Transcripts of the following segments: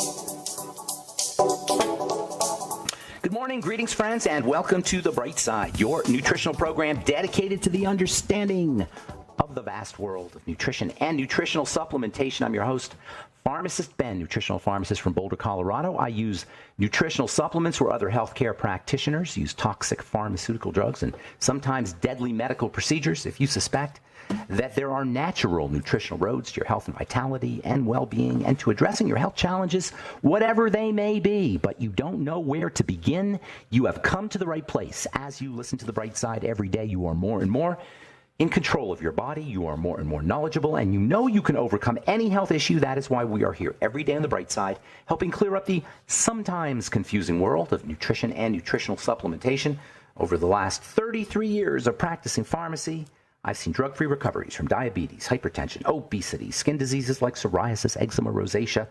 Good morning, greetings, friends, and welcome to The Bright Side, your nutritional program dedicated to the understanding of the vast world of nutrition and nutritional supplementation. I'm your host, Pharmacist Ben, nutritional pharmacist from Boulder, Colorado. I use nutritional supplements where other healthcare practitioners use toxic pharmaceutical drugs and sometimes deadly medical procedures. If you suspect that there are natural nutritional roads to your health and vitality and well-being and to addressing your health challenges, whatever they may be, but you don't know where to begin, you have come to the right place. As you listen to The Bright Side every day, you are more and more in control of your body, you are more and more knowledgeable, and you know you can overcome any health issue. That is why we are here every day on The Bright Side, helping clear up the sometimes confusing world of nutrition and nutritional supplementation. Over the last 33 years of practicing pharmacy, I've seen drug-free recoveries from diabetes, hypertension, obesity, skin diseases like psoriasis, eczema, rosacea,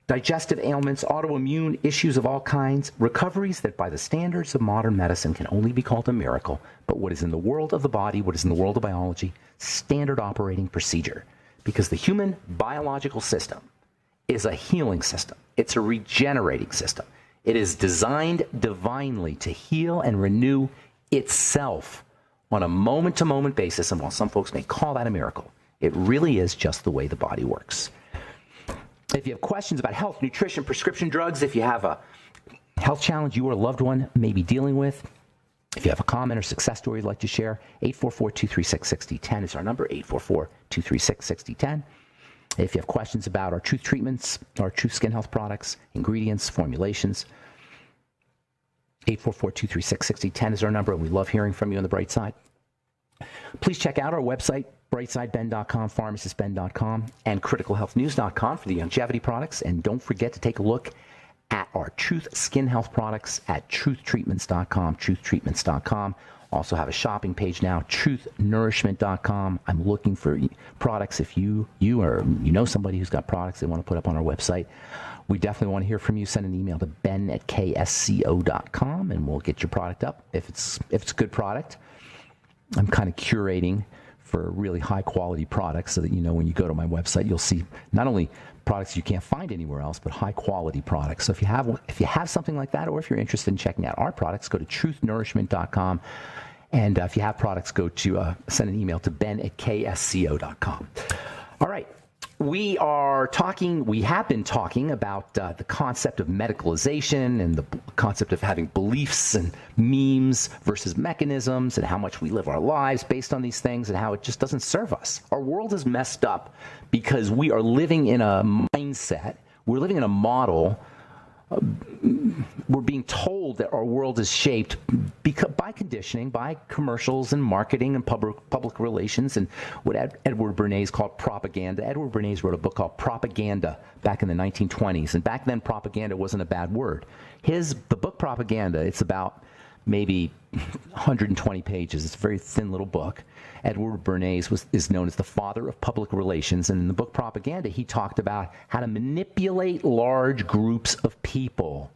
digestive ailments, autoimmune issues of all kinds, recoveries that by the standards of modern medicine can only be called a miracle, but what is in the world of the body, what is in the world of biology, standard operating procedure. Because the human biological system is a healing system. It's a regenerating system. It is designed divinely to heal and renew itself on a moment-to-moment basis, and while some folks may call that a miracle, it really is just the way the body works. If you have questions about health, nutrition, prescription drugs, if you have a health challenge you or a loved one may be dealing with, if you have a comment or success story you'd like to share, 844-236-6010 is our number, 844-236-6010. If you have questions about our Truth treatments, our Truth skin health products, ingredients, formulations, 844-236-6010 is our number, and we love hearing from you on The Bright Side. Please check out our website, brightsideben.com, pharmacistben.com, and criticalhealthnews.com for the longevity products. And don't forget to take a look at our Truth skin health products at truthtreatments.com, truthtreatments.com. Also have a shopping page now, truthnourishment.com. I'm looking for products. If you know somebody who's got products they want to put up on our website, we definitely want to hear from you. Send an email to ben@ksco.com, and we'll get your product up if it's a good product. I'm kind of curating for really high quality products so that, you know, when you go to my website, you'll see not only products you can't find anywhere else, but high quality products. So if you have something like that, or if you're interested in checking out our products, go to truthnnourishment.com. And if you have products, go to send an email to ben@ksco.com. All right. We have been talking about the concept of medicalization and the concept of having beliefs and memes versus mechanisms, and how much we live our lives based on these things and how it just doesn't serve us. Our world is messed up because we are living in a mindset. We're living in a model. We're being told that our world is shaped by conditioning, by commercials and marketing and public relations, and what Edward Bernays called propaganda. Edward Bernays wrote a book called Propaganda back in the 1920s, and back then propaganda wasn't a bad word. The book Propaganda, it's about maybe 120 pages. It's a very thin little book. Edward Bernays is known as the father of public relations, and in the book Propaganda, he talked about how to manipulate large groups of people,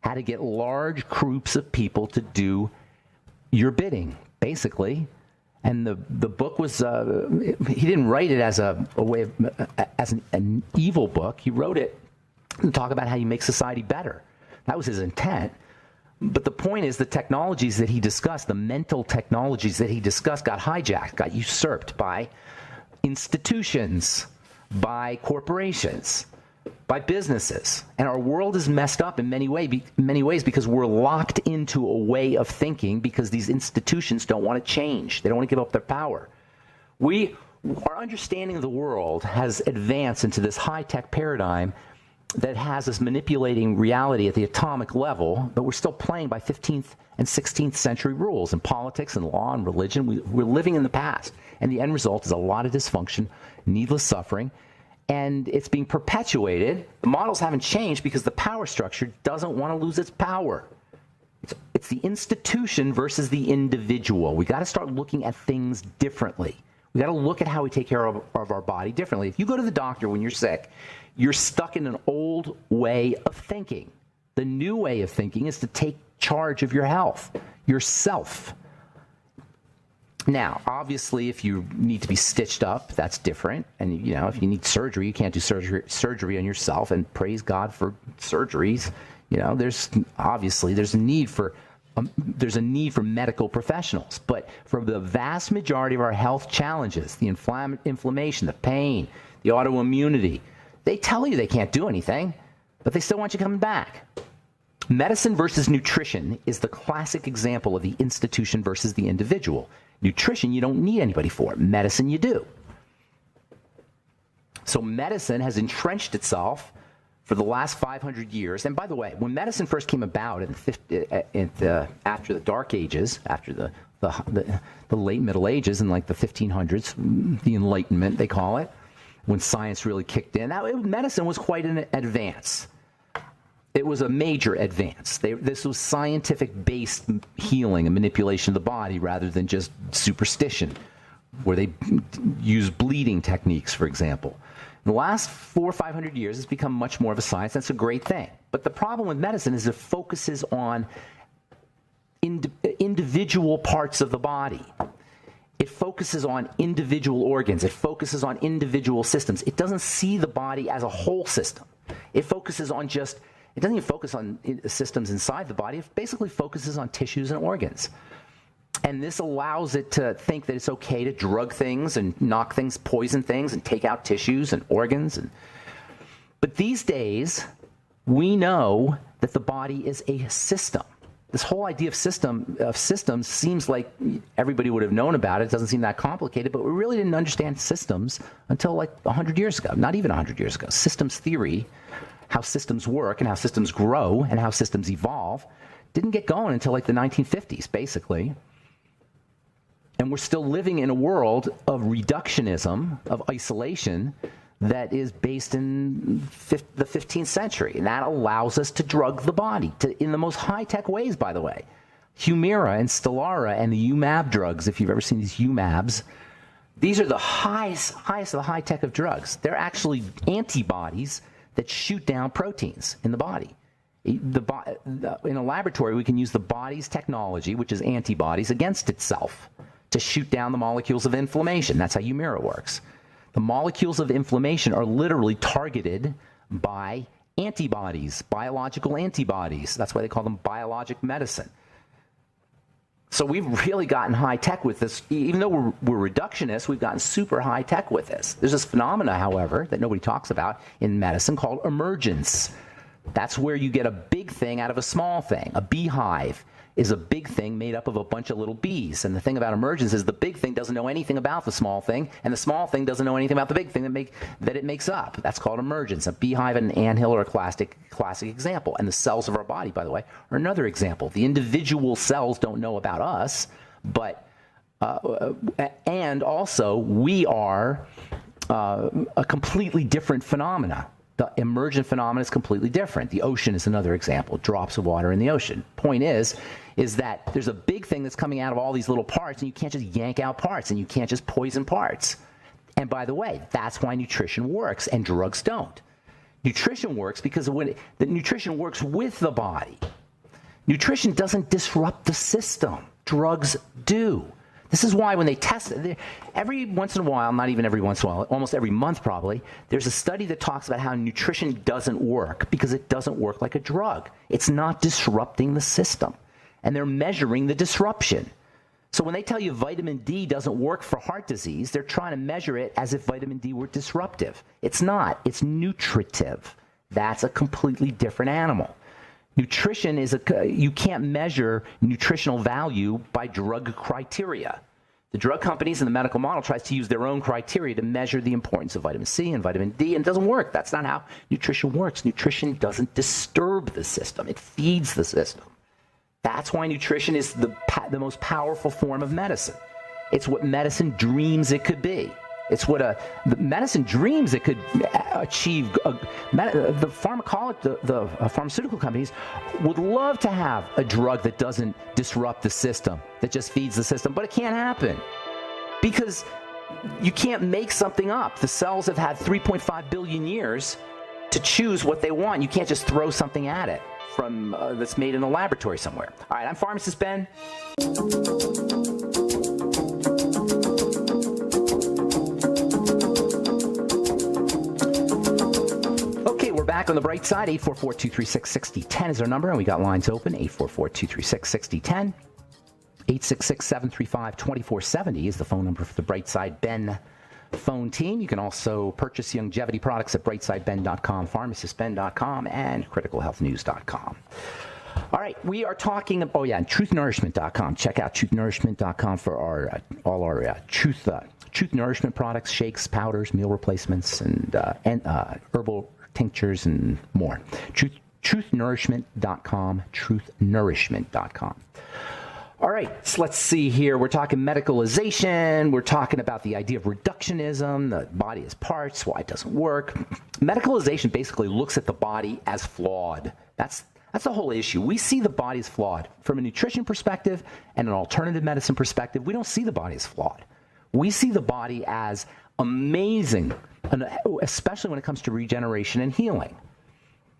how to get large groups of people to do your bidding, basically. And the book was, he didn't write it as a way of, as an evil book. He wrote it to talk about how you make society better. That was his intent. But the point is the technologies that he discussed, the mental technologies that he discussed, got hijacked, got usurped by institutions, by corporations, by businesses. And our world is messed up in many ways because we're locked into a way of thinking because these institutions don't want to change. They don't want to give up their power. Our understanding of the world has advanced into this high-tech paradigm that has us manipulating reality at the atomic level, but we're still playing by 15th and 16th century rules in politics and law and religion. We're living in the past, and the end result is a lot of dysfunction, needless suffering, and it's being perpetuated. The models haven't changed because the power structure doesn't want to lose its power. It's the institution versus the individual. We got to start looking at things differently. We got to look at how we take care of our body differently. If you go to the doctor when you're sick, you're stuck in an old way of thinking. The new way of thinking is to take charge of your health, yourself. Now, obviously, if you need to be stitched up, that's different. And, if you need surgery, you can't do surgery on yourself. And praise God for surgeries. There's a need for medical professionals. But for the vast majority of our health challenges, the inflammation, the pain, the autoimmunity, they tell you they can't do anything, but they still want you coming back. Medicine versus nutrition is the classic example of the institution versus the individual. Nutrition, you don't need anybody for. Medicine, you do. So medicine has entrenched itself for the last 500 years. And by the way, when medicine first came about after the Dark Ages, after the late Middle Ages in like the 1500s, the Enlightenment they call it, when science really kicked in, medicine was quite an advance. It was a major advance. This was scientific-based healing and manipulation of the body rather than just superstition, where they use bleeding techniques, for example. In the last 400 or 500 years, it's become much more of a science. That's a great thing. But the problem with medicine is it focuses on individual parts of the body. It focuses on individual organs. It focuses on individual systems. It doesn't see the body as a whole system. It focuses on it doesn't even focus on systems inside the body. It basically focuses on tissues and organs. And this allows it to think that it's okay to drug things and knock things, poison things, and take out tissues and organs. But these days, we know that the body is a system. This whole idea of systems seems like everybody would have known about it. It doesn't seem that complicated, but we really didn't understand systems until like 100 years ago, not even 100 years ago. Systems theory, how systems work and how systems grow and how systems evolve, didn't get going until like the 1950s, basically. And we're still living in a world of reductionism, of isolation, that is based in the 15th century. And that allows us to drug the body in the most high-tech ways, by the way. Humira and Stelara and the UMAB drugs, if you've ever seen these UMABs, these are the highest of the high-tech of drugs. They're actually antibodies that shoot down proteins in the body. In a laboratory, we can use the body's technology, which is antibodies, against itself to shoot down the molecules of inflammation. That's how Humira works. The molecules of inflammation are literally targeted by antibodies, biological antibodies. That's why they call them biologic medicine. So we've really gotten high-tech with this. Even though we're reductionists, we've gotten super high-tech with this. There's this phenomena, however, that nobody talks about in medicine called emergence. That's where you get a big thing out of a small thing. A beehive is a big thing made up of a bunch of little bees. And the thing about emergence is the big thing doesn't know anything about the small thing, and the small thing doesn't know anything about the big thing that it makes up. That's called emergence. A beehive and an anthill are a classic example. And the cells of our body, by the way, are another example. The individual cells don't know about us, but and also we are a completely different phenomena. The emergent phenomenon is completely different. The ocean is another example, drops of water in the ocean. Point is that there's a big thing that's coming out of all these little parts, and you can't just yank out parts, and you can't just poison parts. And by the way, that's why nutrition works, and drugs don't. Nutrition works because the nutrition works with the body. Nutrition doesn't disrupt the system. Drugs do. This is why when they test it, every once in a while, not even every once in a while, almost every month probably, there's a study that talks about how nutrition doesn't work because it doesn't work like a drug. It's not disrupting the system. And they're measuring the disruption. So when they tell you vitamin D doesn't work for heart disease, they're trying to measure it as if vitamin D were disruptive. It's not. It's nutritive. That's a completely different animal. Nutrition you can't measure nutritional value by drug criteria. The drug companies and the medical model tries to use their own criteria to measure the importance of vitamin C and vitamin D, and it doesn't work. That's not how nutrition works. Nutrition doesn't disturb the system. It feeds the system. That's why nutrition is the most powerful form of medicine. It's what medicine dreams it could be. It's what the medicine dreams it could achieve. The pharmaceutical companies would love to have a drug that doesn't disrupt the system, that just feeds the system, but it can't happen because you can't make something up. The cells have had 3.5 billion years to choose what they want. You can't just throw something at it from that's made in a laboratory somewhere. All right, I'm Pharmacist Ben. back on the bright side. 844-236-6010 is our number, and we got lines open. 844-236-6010. 866-735-2470 is the phone number for the Brightside Ben phone team. You can also purchase longevity products at brightsideben.com, pharmacistben.com, and criticalhealthnews.com. All right, we are talking about, and truthnourishment.com. Check out truthnourishment.com for all our truth nourishment products, shakes, powders, meal replacements, and herbal tinctures and more. Truthnourishment.com, truthnourishment.com. All right, so let's see here. We're talking medicalization. We're talking about the idea of reductionism, the body as parts, why it doesn't work. Medicalization basically looks at the body as flawed. That's the whole issue. We see the body as flawed. From a nutrition perspective and an alternative medicine perspective, we don't see the body as flawed. We see the body as amazing, especially when it comes to regeneration and healing.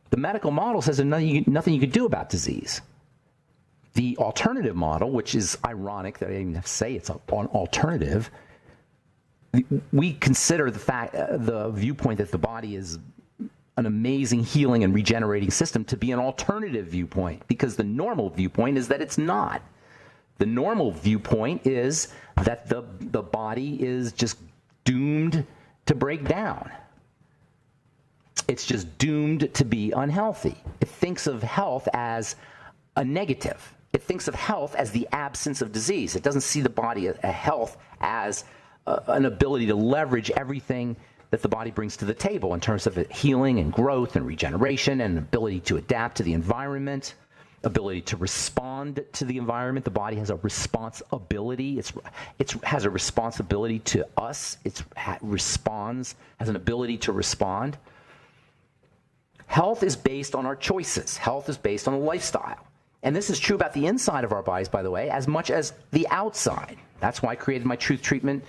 The medical model says there's nothing you can do about disease. The alternative model, which is ironic that I even have to say it's an alternative, we consider the viewpoint that the body is an amazing healing and regenerating system to be an alternative viewpoint, because the normal viewpoint is that it's not. The normal viewpoint is that the body is just doomed to break down. It's just doomed to be unhealthy. It thinks of health as a negative. It thinks of health as the absence of disease. It doesn't see the body, health, as an ability to leverage everything that the body brings to the table in terms of healing and growth and regeneration and ability to adapt to the environment, ability to respond to the environment. The body has a responsibility. It has a responsibility to us. It has an ability to respond. Health is based on our choices. Health is based on a lifestyle. And this is true about the inside of our bodies, by the way, as much as the outside. That's why I created my Truth Treatment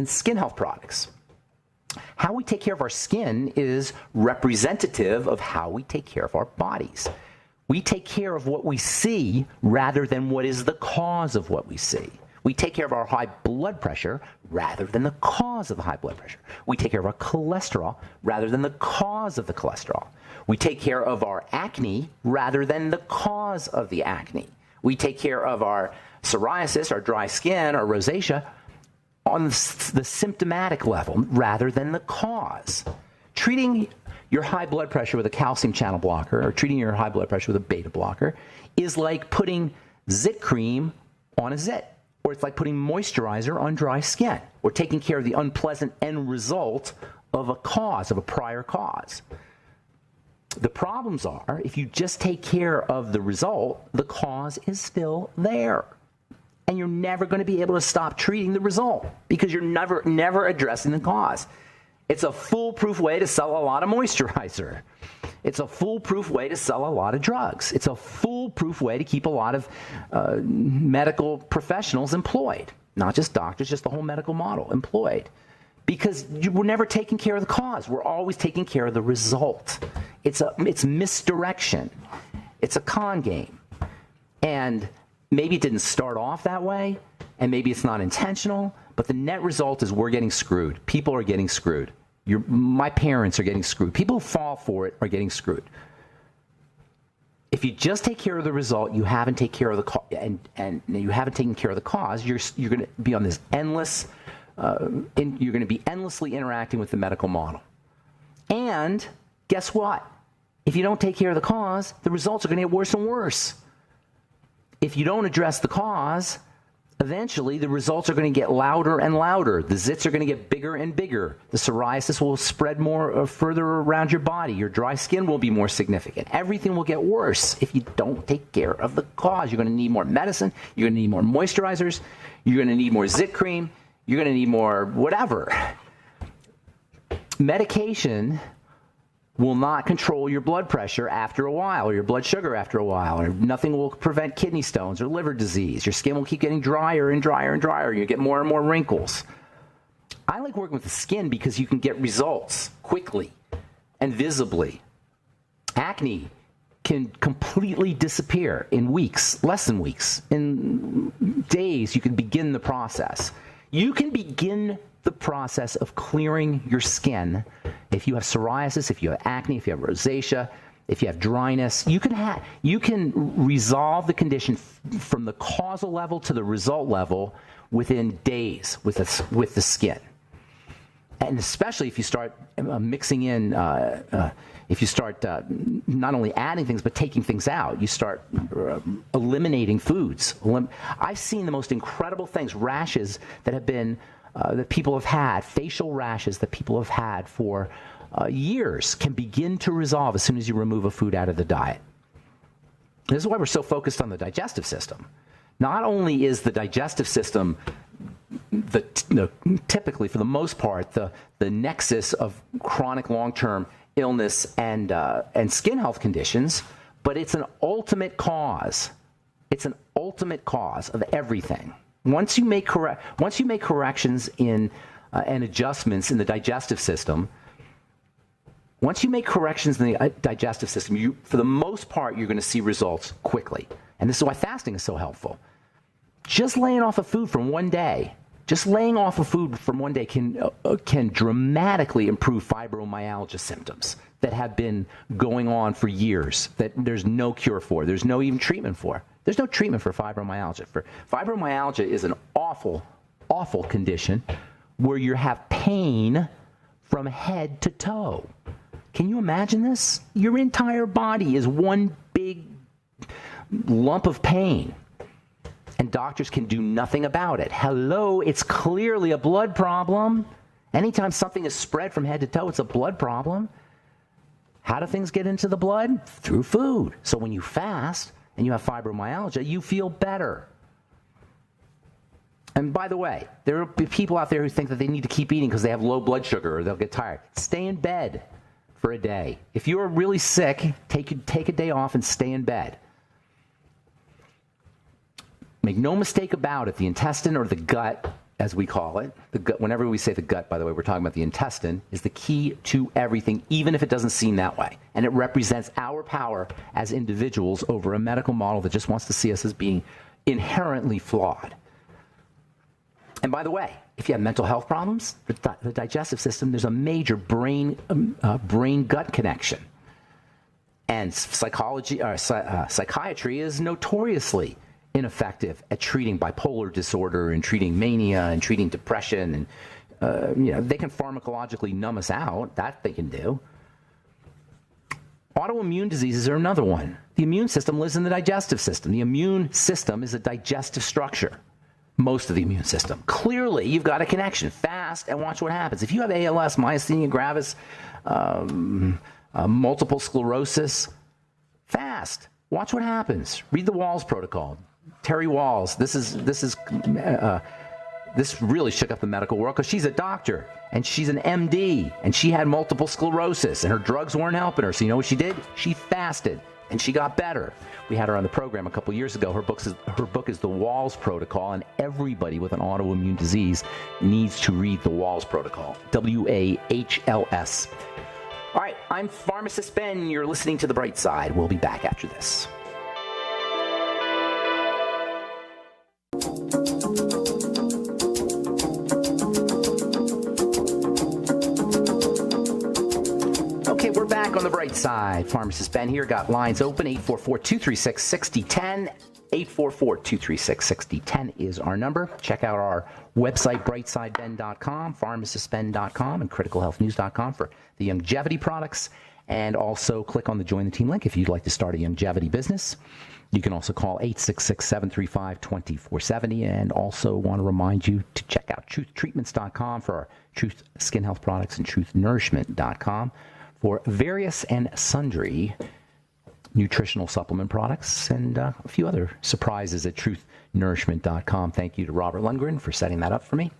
skin health products. How we take care of our skin is representative of how we take care of our bodies. We take care of what we see rather than what is the cause of what we see. We take care of our high blood pressure rather than the cause of the high blood pressure. We take care of our cholesterol rather than the cause of the cholesterol. We take care of our acne rather than the cause of the acne. We take care of our psoriasis, our dry skin, our rosacea on the symptomatic level rather than the cause. Treating your high blood pressure with a calcium channel blocker or treating your high blood pressure with a beta blocker is like putting zit cream on a zit, or it's like putting moisturizer on dry skin, or taking care of the unpleasant end result of a prior cause. The problems are, if you just take care of the result, the cause is still there. And you're never going to be able to stop treating the result because you're never addressing the cause. It's a foolproof way to sell a lot of moisturizer. It's a foolproof way to sell a lot of drugs. It's a foolproof way to keep a lot of medical professionals employed. Not just doctors, just the whole medical model employed. Because we're never taking care of the cause. We're always taking care of the result. It's misdirection. It's a con game. And maybe it didn't start off that way, and maybe it's not intentional, but the net result is we're getting screwed. People are getting screwed. My parents are getting screwed. People who fall for it are getting screwed. If you just take care of the result, you haven't taken care of the and you haven't taken care of the cause. You're going to be on this endless. You're going to be endlessly interacting with the medical model. And guess what? If you don't take care of the cause, the results are going to get worse and worse. If you don't address the cause, eventually the results are going to get louder and louder. The zits are going to get bigger and bigger. The psoriasis will spread more further around your body. Your dry skin will be more significant. Everything will get worse if you don't take care of the cause. You're going to need more medicine. You're going to need more moisturizers. You're going to need more zit cream. You're going to need more whatever. Medication will not control your blood pressure after a while, or your blood sugar after a while, or nothing will prevent kidney stones or liver disease. Your skin will keep getting drier and drier and drier. You get more and more wrinkles. I like working with the skin because you can get results quickly and visibly. Acne can completely disappear in weeks, less than weeks. In days, you can begin the process. You can begin the process of clearing your skin. If you have psoriasis, if you have acne, if you have rosacea, if you have dryness, you can resolve the condition from the causal level to the result level within days with the skin. And especially if you start mixing in, if you start not only adding things but taking things out, you start eliminating foods. I've seen the most incredible things, rashes that have been that people have had, facial rashes that people have had for years, can begin to resolve as soon as you remove a food out of the diet. This is why we're so focused on the digestive system. Not only is the digestive system typically, for the most part, the nexus of chronic long-term illness and skin health conditions, but it's an ultimate cause. It's an ultimate cause of everything. Once you make corrections in and adjustments in the digestive system, for the most part, you're going to see results quickly. And this is why fasting is so helpful. Just laying off of food from one day, can dramatically improve fibromyalgia symptoms that have been going on for years, that there's no cure for. There's no even treatment for. There's no treatment for fibromyalgia. Fibromyalgia is an awful, awful condition where you have pain from head to toe. Can you imagine this? Your entire body is one big lump of pain, and doctors can do nothing about it. Hello, it's clearly a blood problem. Anytime something is spread from head to toe, it's a blood problem. How do things get into the blood? Through food. So when you fast and you have fibromyalgia, you feel better. And by the way, there will be people out there who think that they need to keep eating because they have low blood sugar or they'll get tired. Stay in bed for a day. If you're really sick, take a day off and stay in bed. Make no mistake about it, the intestine, or the gut, as we call it, the gut, whenever we say the gut, by the way, we're talking about the intestine, is the key to everything, even if it doesn't seem that way. And it represents our power as individuals over a medical model that just wants to see us as being inherently flawed. And by the way, if you have mental health problems, the digestive system, there's a major brain-gut connection. And psychiatry is notoriously ineffective at treating bipolar disorder and treating mania and treating depression. And, they can pharmacologically numb us out. That they can do. Autoimmune diseases are another one. The immune system lives in the digestive system. The immune system is a digestive structure. Most of the immune system. Clearly, you've got a connection. Fast and watch what happens. If you have ALS, myasthenia gravis, multiple sclerosis, fast. Watch what happens. Read the Walls Protocol. Terry Walls. This really shook up the medical world because she's a doctor and she's an MD and she had multiple sclerosis and her drugs weren't helping her. So you know what she did? She fasted and she got better. We had her on the program a couple years ago. Her book is The Walls Protocol, and everybody with an autoimmune disease needs to read The Walls Protocol. WAHLS. All right, I'm Pharmacist Ben. You're listening to The Bright Side. We'll be back after this. Okay, we're back on The Bright Side. Pharmacist Ben here. Got lines open, 844-236-6010. 844-236-6010 is our number. Check out our website, brightsideben.com, pharmacistben.com, and criticalhealthnews.com for the longevity products. And also click on the Join the Team link if you'd like to start a longevity business. You can also call 866-735-2470. And also want to remind you to check out truthtreatments.com for our Truth Skin Health products and truthnourishment.com for various and sundry nutritional supplement products and a few other surprises at truthnourishment.com. Thank you to Robert Lundgren for setting that up for me.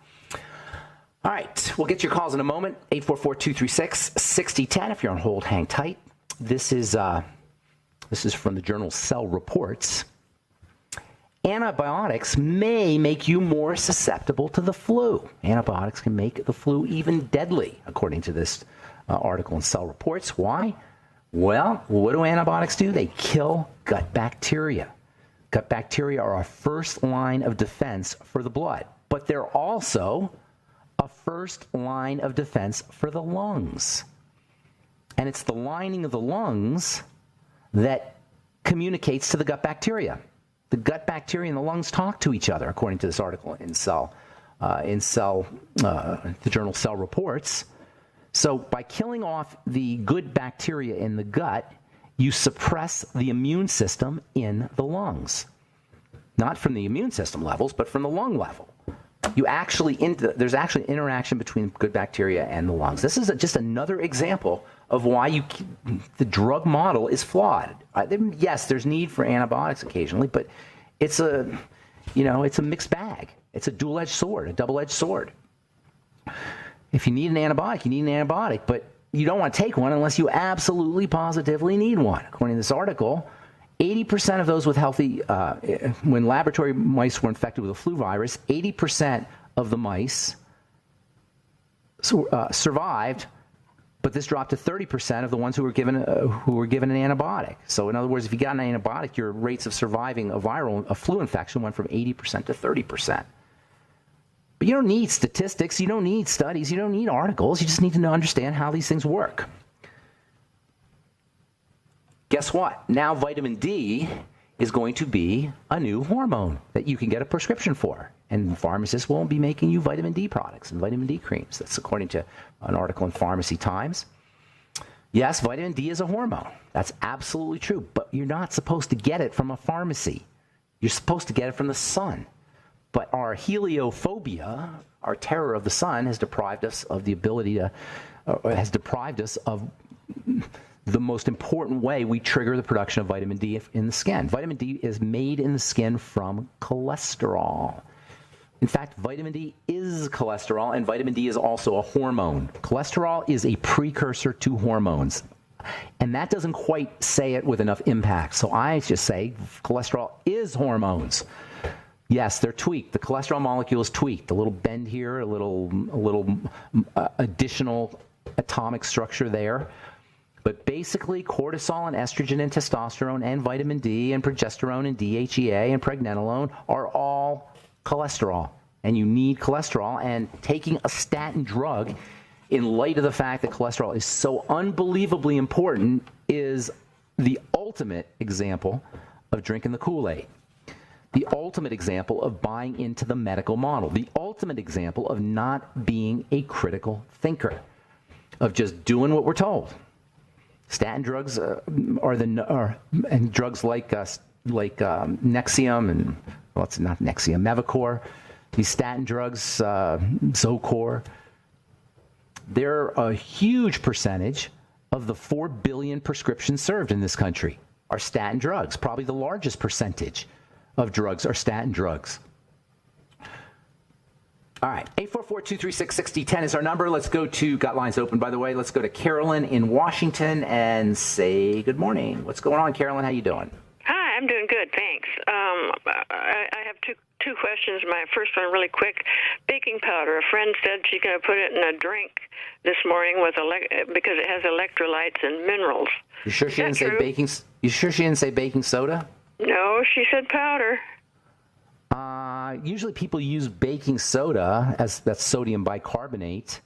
All right, we'll get your calls in a moment. 844-236-6010. If you're on hold, hang tight. This is from the journal Cell Reports. Antibiotics may make you more susceptible to the flu. Antibiotics can make the flu even deadly, according to this article in Cell Reports. Why? Well, what do antibiotics do? They kill gut bacteria. Gut bacteria are our first line of defense for the blood, but they're also a first line of defense for the lungs. And it's the lining of the lungs that communicates to the gut bacteria. The gut bacteria and the lungs talk to each other, according to this article in the journal Cell Reports. So by killing off the good bacteria in the gut, you suppress the immune system in the lungs. Not from the immune system levels, but from the lung level. There's actually interaction between good bacteria and the lungs. This is just another example of why the drug model is flawed. Yes, there's need for antibiotics occasionally, but it's a mixed bag. It's a dual-edged sword, a double-edged sword. If you need an antibiotic, you need an antibiotic, but you don't want to take one unless you absolutely positively need one. According to this article, 80% of those with healthy, when laboratory mice were infected with a flu virus, 80% of the mice survived, but this dropped to 30% of the ones who were given an antibiotic. So in other words, if you got an antibiotic, your rates of surviving a flu infection went from 80% to 30%. But you don't need statistics, you don't need studies, you don't need articles, you just need to understand how these things work. Guess what? Now vitamin D is going to be a new hormone that you can get a prescription for. And pharmacists won't be making you vitamin D products and vitamin D creams. That's according to an article in Pharmacy Times. Yes, vitamin D is a hormone. That's absolutely true. But you're not supposed to get it from a pharmacy. You're supposed to get it from the sun. But our heliophobia, our terror of the sun, has deprived us of the ability to, has deprived us of the most important way we trigger the production of vitamin D in the skin. Vitamin D is made in the skin from cholesterol. In fact, vitamin D is cholesterol, and vitamin D is also a hormone. Cholesterol is a precursor to hormones. And that doesn't quite say it with enough impact. So I just say cholesterol is hormones. Yes, they're tweaked. The cholesterol molecule is tweaked. A little bend here, a little additional atomic structure there. But basically, cortisol and estrogen and testosterone and vitamin D and progesterone and DHEA and pregnenolone are all cholesterol. And you need cholesterol. And taking a statin drug, in light of the fact that cholesterol is so unbelievably important, is the ultimate example of drinking the Kool-Aid. The ultimate example of buying into the medical model. The ultimate example of not being a critical thinker. Of just doing what we're told. Statin drugs and drugs like Nexium and, well, it's not Nexium, Mevacor. These statin drugs, Zocor, they're a huge percentage of the 4 billion prescriptions served in this country are statin drugs. Probably the largest percentage of drugs are statin drugs. All right, 844-236-6010 is our number. Let's go to, got lines open, by the way. Let's go to Carolyn in Washington and say good morning. What's going on, Carolyn? How you doing? Hi, I'm doing good, thanks. I have two questions. My first one, really quick. Baking powder. A friend said she's going to put it in a drink this morning because it has electrolytes and minerals. You sure she didn't say baking? You sure she didn't say baking soda? No, she said powder. Usually people use baking soda, that's sodium bicarbonate.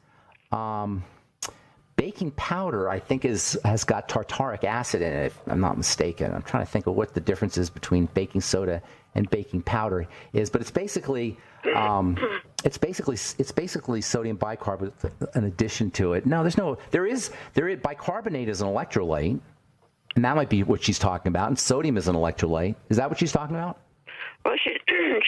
Baking powder, I think, has got tartaric acid in it, if I'm not mistaken. I'm trying to think of what the difference is between baking soda and baking powder is, but it's basically sodium bicarbonate in addition to it. No, there is bicarbonate is an electrolyte, and that might be what she's talking about, and sodium is an electrolyte. Is that what she's talking about? Well, she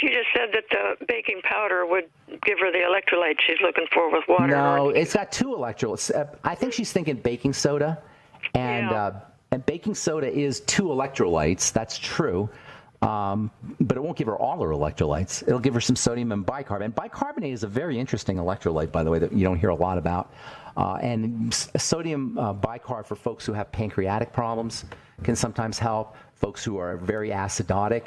just said that the baking powder would give her the electrolytes she's looking for with water. No, it's got 2 electrolytes. I think she's thinking baking soda, and baking soda is 2 electrolytes. That's true, but it won't give her all her electrolytes. It'll give her some sodium and bicarbonate. And bicarbonate is a very interesting electrolyte, by the way, that you don't hear a lot about. And sodium bicarb for folks who have pancreatic problems can sometimes help. Folks who are very acidotic.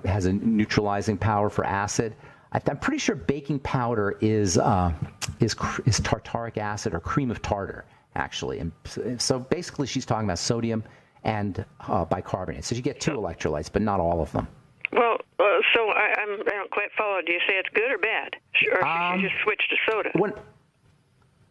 Has a neutralizing power for acid. I'm pretty sure baking powder is tartaric acid or cream of tartar, actually. And so basically she's talking about sodium and bicarbonate. So you get 2 electrolytes, but not all of them. Well, I don't quite follow. Do you say it's good or bad? Or should she just switch to soda?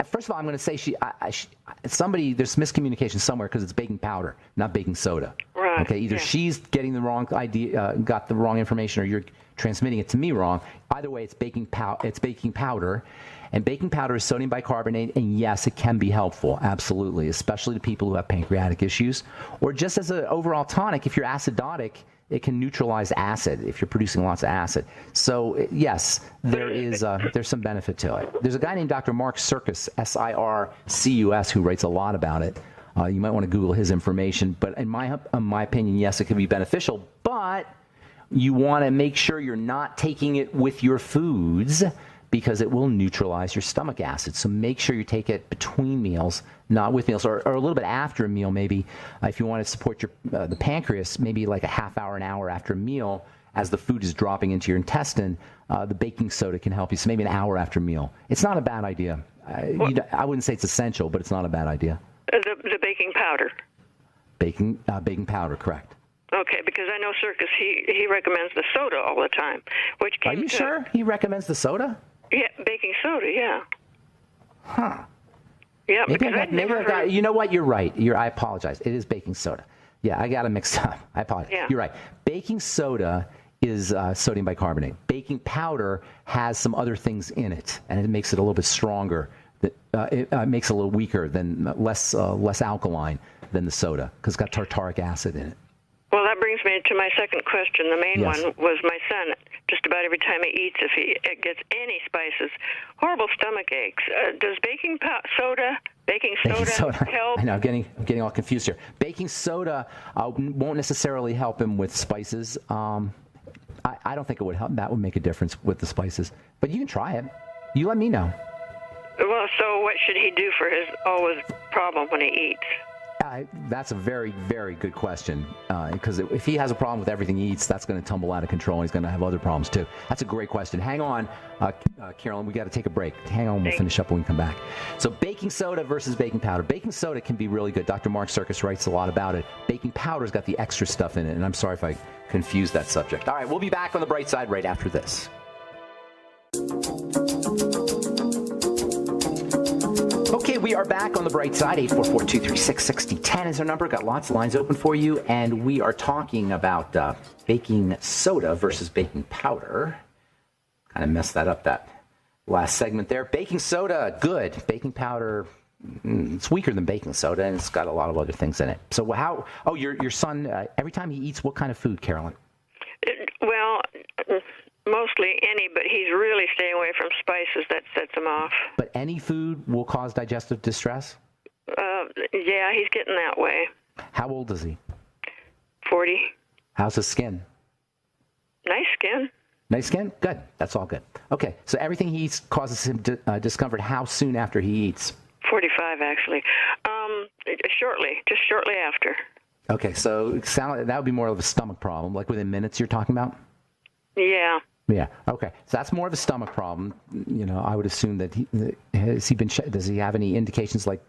First of all, I'm going to say there's miscommunication somewhere because it's baking powder, not baking soda. Right. Okay. Either she's getting the wrong idea, got the wrong information, or you're transmitting it to me wrong. Either way, it's baking powder, and baking powder is sodium bicarbonate. And yes, it can be helpful, absolutely, especially to people who have pancreatic issues, or just as an overall tonic. If you're acidotic, it can neutralize acid if you're producing lots of acid. So yes, there's some benefit to it. There's a guy named Dr. Mark Sircus, Sircus, who writes a lot about it. You might want to Google his information. But in my opinion, yes, it can be beneficial. But you want to make sure you're not taking it with your foods, because it will neutralize your stomach acid. So make sure you take it between meals, not with meals, or a little bit after a meal maybe. If you want to support the pancreas, maybe like a half hour, an hour after a meal, as the food is dropping into your intestine, the baking soda can help you. So maybe an hour after a meal. It's not a bad idea. I wouldn't say it's essential, but it's not a bad idea. The baking powder. Baking powder, correct. Okay, because I know Circus, he recommends the soda all the time. Are you sure he recommends the soda? Yeah, baking soda, yeah. Huh. Yeah, you know what? You're right. I apologize. It is baking soda. Yeah, I got it mixed up. I apologize. Yeah. You're right. Baking soda is sodium bicarbonate. Baking powder has some other things in it, and it makes it a little bit stronger. It makes it a little weaker, less alkaline than the soda, because it's got tartaric acid in it. Well, that brings me to my second question. The main one was my son. Just about every time he eats, if he gets any spices, horrible stomach aches. Does baking soda help? I know, I'm getting all confused here. Baking soda won't necessarily help him with spices. I don't think it would help. That would make a difference with the spices. But you can try it. You let me know. Well, so what should he do for his always problem when he eats? That's a very, very good question, because if he has a problem with everything he eats, that's going to tumble out of control, and he's going to have other problems too. That's a great question. Hang on, Carolyn, we got to take a break. Hang on, we'll finish up when we come back. So baking soda versus baking powder. Baking soda can be really good. Dr. Mark Sircus writes a lot about it. Baking powder's got the extra stuff in it, and I'm sorry if I confused that subject. All right, we'll be back on the bright side right after this. Okay, we are back on the bright side. 844-236-6010 is our number. Got lots of lines open for you, and we are talking about baking soda versus baking powder. Kind of messed that up, that last segment there. Baking soda, good. Baking powder, it's weaker than baking soda, and it's got a lot of other things in it. So your son, every time he eats, what kind of food, Carolyn? Mostly any, but he's really staying away from spices. That sets him off. But any food will cause digestive distress? Yeah, he's getting that way. How old is he? 40. How's his skin? Nice skin. Nice skin? Good. That's all good. Okay, so everything he eats causes him discomfort. How soon after he eats? 45, actually. Just shortly after. Okay, so that would be more of a stomach problem, like within minutes you're talking about? Yeah. Yeah. Okay. So that's more of a stomach problem. I would assume that does he have any indications like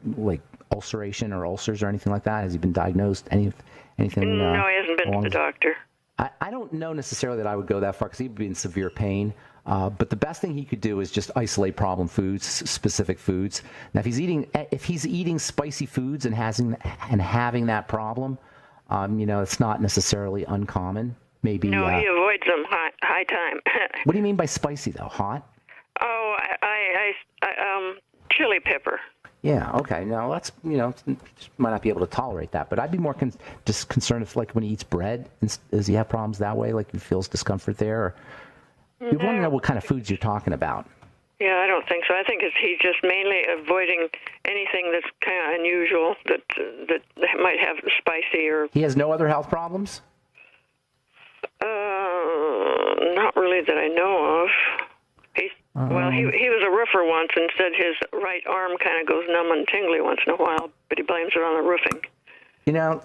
ulceration or ulcers or anything like that? Has he been diagnosed? Anything? No, he hasn't been to the doctor. I don't know necessarily that I would go that far, because he'd be in severe pain. But the best thing he could do is just isolate problem foods, specific foods. Now, if he's eating spicy foods and having that problem, it's not necessarily uncommon. Maybe. No, he avoids them high time. What do you mean by spicy, though? Hot? Oh, chili pepper. Yeah. Okay. Now that's might not be able to tolerate that, but I'd be more just concerned if, like, when he eats bread, does he have problems that way? Like, he feels discomfort there? Or, we want to know what kind of foods you're talking about. Yeah, I don't think so. I think he's just mainly avoiding anything that's kind of unusual that might have spicy or. He has no other health problems? Not really that I know of. Well, he was a roofer once and said his right arm kind of goes numb and tingly once in a while, but he blames it on the roofing.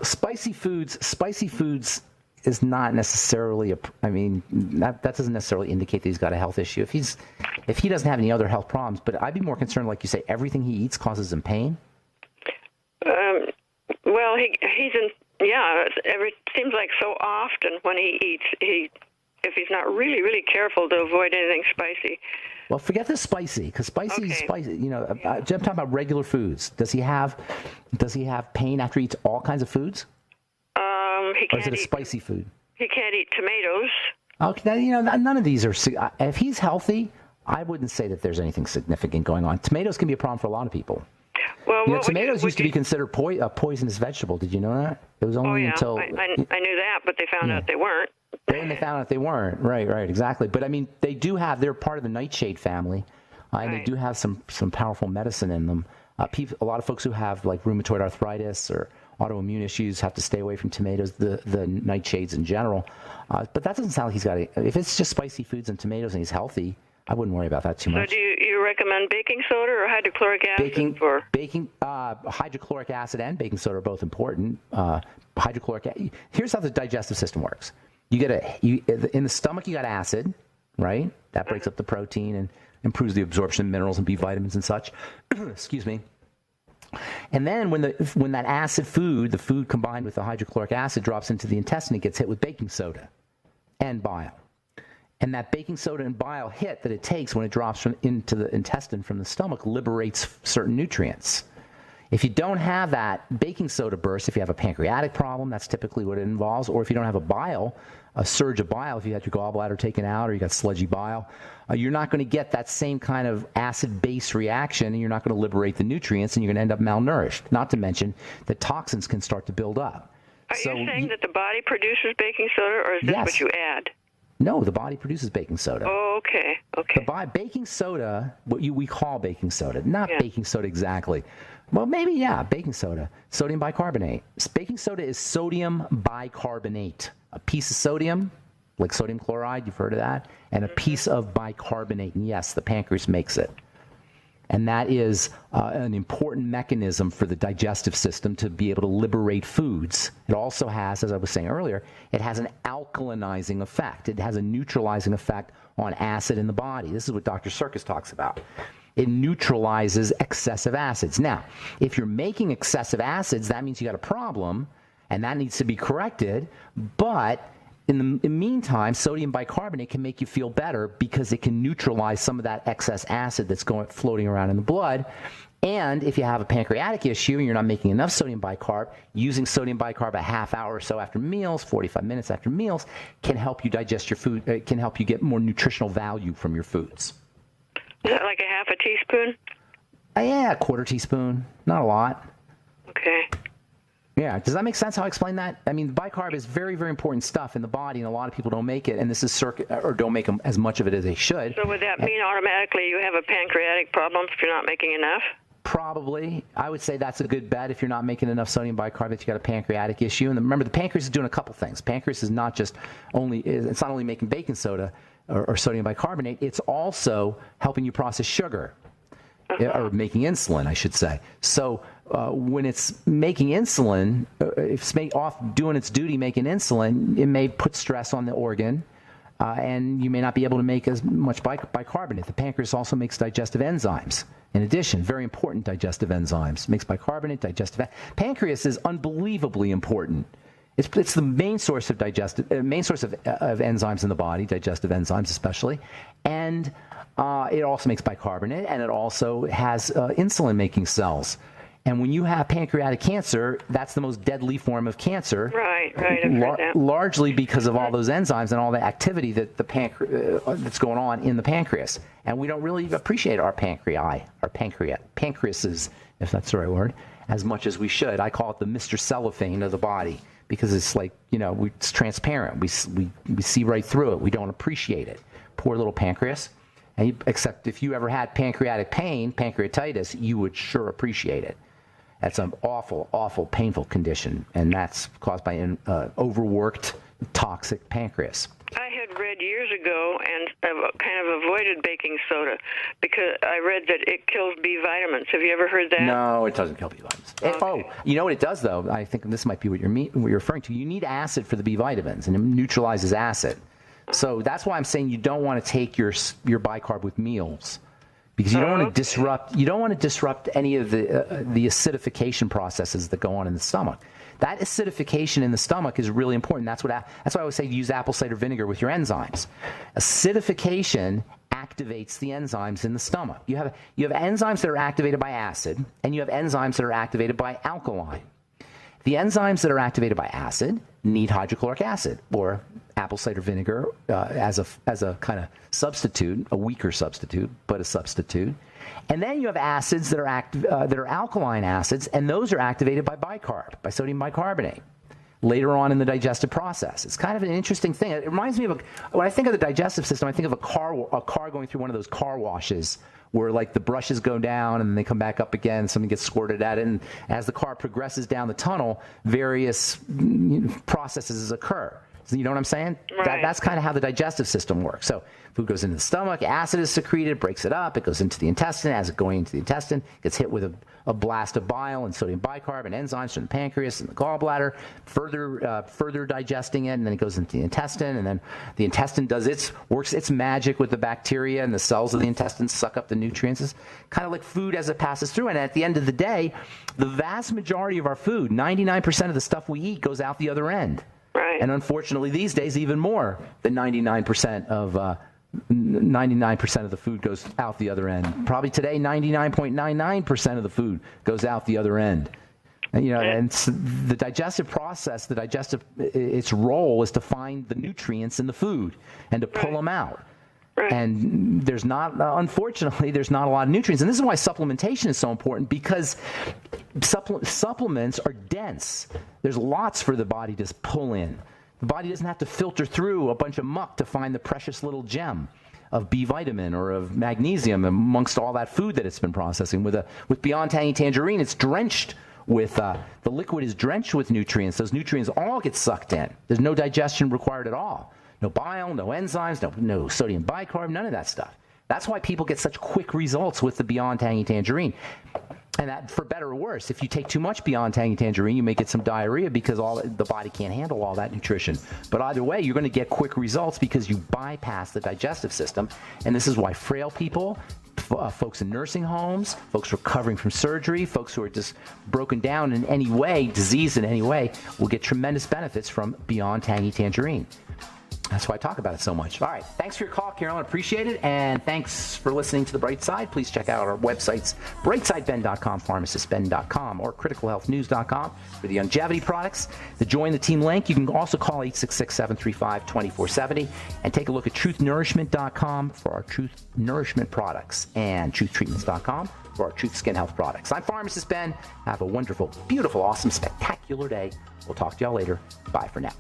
Spicy foods is not necessarily that doesn't necessarily indicate that he's got a health issue. If he doesn't have any other health problems, but I'd be more concerned, like you say, everything he eats causes him pain. Well, he's in. Yeah, it seems like so often when he eats, he if he's not really, really careful to avoid anything spicy. Well, forget the spicy, because spicy is spicy. You know, I'm talking about regular foods. Does he have pain after he eats all kinds of foods? He can't or is it a eat, spicy food? He can't eat tomatoes. Okay, you know, none of these are. If he's healthy, I wouldn't say that there's anything significant going on. Tomatoes can be a problem for a lot of people. Well, you know, tomatoes used to be considered a poisonous vegetable. Did you know that? It was only until I knew that, but they found out they weren't. Then they found out they weren't. Right, exactly. But I mean, they're part of the nightshade family, and they do have some powerful medicine in them. A lot of folks who have like rheumatoid arthritis or autoimmune issues have to stay away from tomatoes, the nightshades in general. But that doesn't sound like he's got if it's just spicy foods and tomatoes and he's healthy, I wouldn't worry about that too much. So do you recommend baking soda or hydrochloric acid? Hydrochloric acid and baking soda are both important. Here's how the digestive system works. In the stomach, you got acid, right? That breaks up the protein and improves the absorption of minerals and B vitamins and such. Excuse me. And then when that acid food, the food combined with the hydrochloric acid, drops into the intestine, it gets hit with baking soda and bile. And that baking soda and bile hit that it takes when it drops into the intestine from the stomach liberates certain nutrients. If you don't have that baking soda burst, if you have a pancreatic problem, that's typically what it involves, or if you don't have a surge of bile, if you had your gallbladder taken out or you got sludgy bile, you're not going to get that same kind of acid-base reaction, and you're not going to liberate the nutrients, and you're going to end up malnourished. Not to mention that toxins can start to build up. Are you saying that the body produces baking soda, or is this what you add? No, the body produces baking soda. Oh, okay. Baking soda, what we call baking soda, not baking soda exactly. Well, maybe, baking soda, sodium bicarbonate. Baking soda is sodium bicarbonate. A piece of sodium, like sodium chloride, you've heard of that, and a piece of bicarbonate. And yes, the pancreas makes it. And that is an important mechanism for the digestive system to be able to liberate foods. It also has, as I was saying earlier, it has an alkalinizing effect. It has a neutralizing effect on acid in the body. This is what Dr. Serkis talks about. It neutralizes excessive acids. Now, if you're making excessive acids, that means you got a problem, and that needs to be corrected. But in the meantime, sodium bicarbonate can make you feel better because it can neutralize some of that excess acid that's floating around in the blood. And if you have a pancreatic issue and you're not making enough sodium bicarb, using sodium bicarb a half hour or so after meals, 45 minutes after meals, can help you digest your food, can help you get more nutritional value from your foods. Is that like a half a teaspoon? Yeah, a quarter teaspoon. Not a lot. Okay. Yeah, does that make sense how I explain that? I mean, bicarb is very, very important stuff in the body, and a lot of people don't make it, and this is don't make them as much of it as they should. So would that mean automatically you have a pancreatic problem if you're not making enough? Probably. I would say that's a good bet. If you're not making enough sodium bicarbonate, you got a pancreatic issue. And remember, the pancreas is doing a couple things. Pancreas is not just it's not only making baking soda or sodium bicarbonate, it's also helping you process sugar. Or making insulin, I should say. So when it's making insulin, if it's off doing its duty making insulin, it may put stress on the organ, and you may not be able to make as much bicarbonate. The pancreas also makes digestive enzymes. In addition, very important digestive enzymes. It makes bicarbonate, pancreas is unbelievably important. It's the main source of of enzymes in the body, digestive enzymes especially, and it also makes bicarbonate, and it also has insulin-making cells. And when you have pancreatic cancer, that's the most deadly form of cancer. Right. I've heard that. Largely because of all those enzymes and all the activity that that's going on in the pancreas. And we don't really appreciate our pancreases, if that's the right word, as much as we should. I call it the Mr. Cellophane of the body, because it's like, it's transparent. We see right through it. We don't appreciate it. Poor little pancreas. Except if you ever had pancreatic pain, pancreatitis, you would sure appreciate it. That's an awful, awful, painful condition, and that's caused by an overworked, toxic pancreas. I had read years ago and kind of avoided baking soda because I read that it kills B vitamins. Have you ever heard that? No, it doesn't kill B vitamins. Okay. You know what it does, though? I think this might be what you're referring to. You need acid for the B vitamins, and it neutralizes acid. So that's why I'm saying you don't want to take your bicarb with meals, because you don't want to disrupt any of the acidification processes that go on in the stomach. That acidification in the stomach is really important. That's why I always say use apple cider vinegar with your enzymes. Acidification activates the enzymes in the stomach. You have enzymes that are activated by acid, and you have enzymes that are activated by alkaline. The enzymes that are activated by acid need hydrochloric acid or apple cider vinegar as a kind of substitute, a weaker substitute, but a substitute. And then you have acids that are alkaline acids, and those are activated by bicarb, by sodium bicarbonate, later on in the digestive process. It's kind of an interesting thing. It reminds me of when I think of the digestive system, I think of a car going through one of those car washes where like the brushes go down and then they come back up again, something gets squirted at it, and as the car progresses down the tunnel, various processes occur. You know what I'm saying? Right. That's kind of how the digestive system works. So food goes into the stomach, acid is secreted, breaks it up, it goes into the intestine. As it going into the intestine, gets hit with a blast of bile and sodium bicarb and enzymes from the pancreas and the gallbladder, further digesting it, and then it goes into the intestine, and then the intestine works its magic with the bacteria, and the cells of the intestine suck up the nutrients. It's kind of like food as it passes through, and at the end of the day, the vast majority of our food, 99% of the stuff we eat, goes out the other end. Right. And unfortunately, these days, even more than 99% of the food goes out the other end. Probably today, 99.99% of the food goes out the other end. And, and the digestive process, its role is to find the nutrients in the food and to pull them out. Right. And unfortunately, there's not a lot of nutrients. And this is why supplementation is so important, because supplements are dense. There's lots for the body to pull in. The body doesn't have to filter through a bunch of muck to find the precious little gem of B vitamin or of magnesium amongst all that food that it's been processing. With Beyond Tangy Tangerine, it's drenched with, the liquid is drenched with nutrients. Those nutrients all get sucked in. There's no digestion required at all. No bile, no enzymes, no sodium bicarb, none of that stuff. That's why people get such quick results with the Beyond Tangy Tangerine. And that, for better or worse, if you take too much Beyond Tangy Tangerine, you may get some diarrhea because the body can't handle all that nutrition. But either way, you're going to get quick results because you bypass the digestive system. And this is why frail people, folks in nursing homes, folks recovering from surgery, folks who are just broken down in any way, diseased in any way, will get tremendous benefits from Beyond Tangy Tangerine. That's why I talk about it so much. All right. Thanks for your call, Carolyn. Appreciate it. And thanks for listening to The Bright Side. Please check out our websites, brightsideben.com, pharmacistben.com, or criticalhealthnews.com for the longevity products. To join the team link, you can also call 866-735-2470 and take a look at truthnourishment.com for our Truth Nourishment products and truthtreatments.com for our Truth Skin Health products. I'm Pharmacist Ben. Have a wonderful, beautiful, awesome, spectacular day. We'll talk to y'all later. Bye for now.